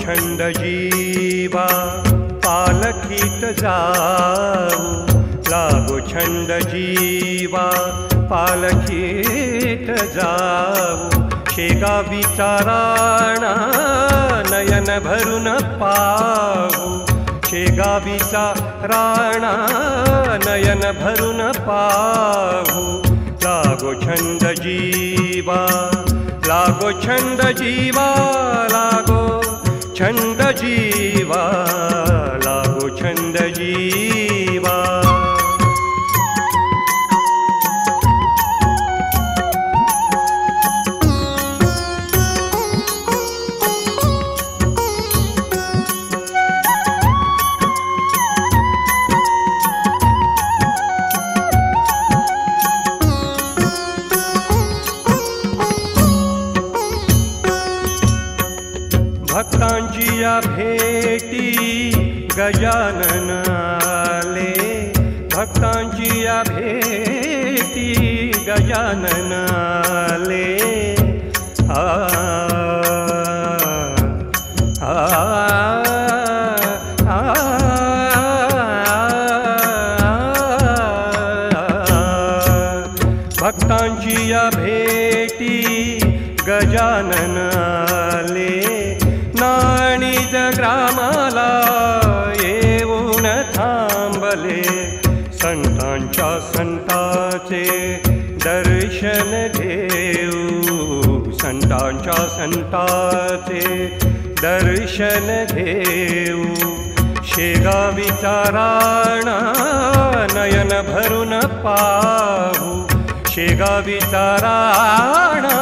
छंद जीवा पालखीत जाऊ, लागो छंद जीवा पालखीत जाऊ, शेगावीचा राणा नयन भरून पाहू, शेगावीचा राणा नयन भरून पाहू, लागो छंद जीवा, लागो छंद जीवा, लागो छंद जीवा, लागो छंद जीवा। भक्तांची या भेटी गजानन आले, भक्तांची या भेटी गजानन आले, आ आ भक्तांची या भेटी गजानन आले, नाणीज ग्रामाला येऊन थांबले, संतांच्या संताचे दर्शन घेऊ, संतांच्या संताचे दर्शन घेऊ, शेगावीचा राणा नयन भरून पाहू, शेगावीचा राणा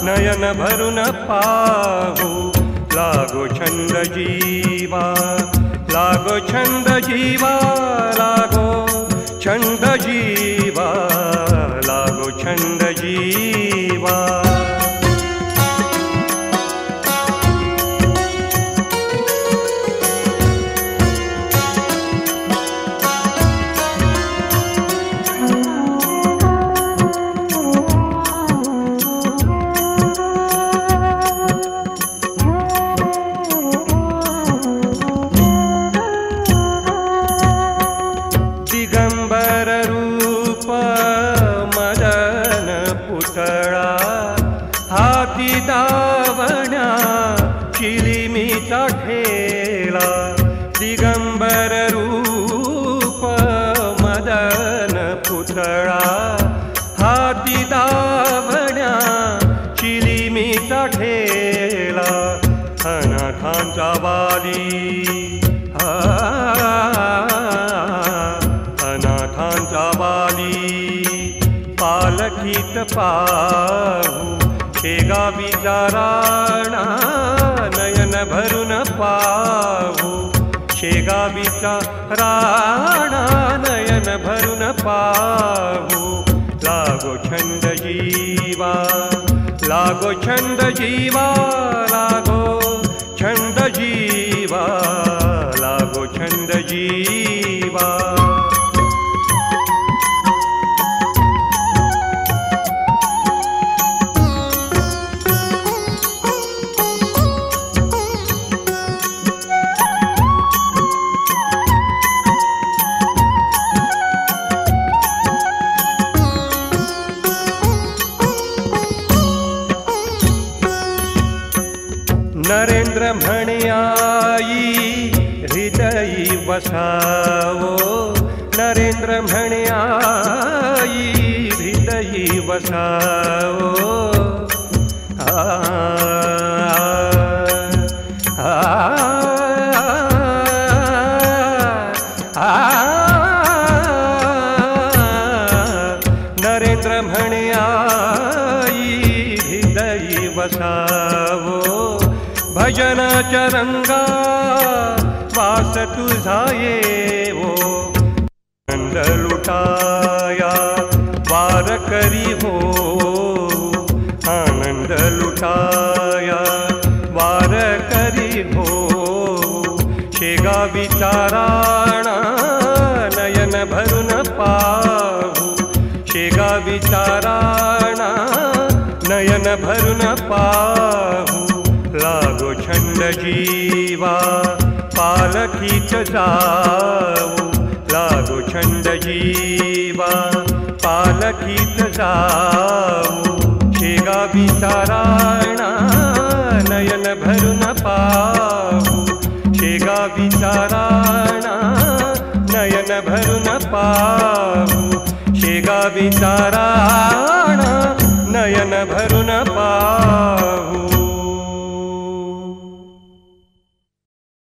नयन भरून पाहू, लागो छंद जीवा, लागो छंद जीवा, लागो छंद जीवा, लागो छंद जीवा। दिगंबर रूप मदन पुतळा, हाती दावण्या चिलिमीचा ठेला, दिगंबर रूप मदन पुतळा, हाती दावण्या चिलिमीचा ठेला, अनाथांचा वाली अनाथांचा वाली पालखीत पाहू, शेगावीचा राणा नयन भरून पाहू, शेगावीचा राणा नयन भरून पाहू, लागो छंद जीवा, लागो छंद जीवा, लागो छंद जीवा, लागो छंद जीवा। नरेंद्र म्हणे आई हृदयी वसावो, नरेंद्र म्हणे आई हृदयी वसावो, आ आ आ नरेंद्र म्हणे आई हृदयी वसावो, भजनाच्या रंगा वास तुझा येवो, आनंद लुटाया वार करी हो, आनंद लुटाया वार करी हो, शेगावीचा राणा नयन भरून पाहू, शेगावीचा राणा नयन भरून पाहू, लागो छंद जीवा पालखीच जाऊ लागो छंद जीवा पालखीत जाऊ शेगा विचाराणा नयन भरून पाहू शेगा विचाराणा नयन भरून पाहू शेगा विचारा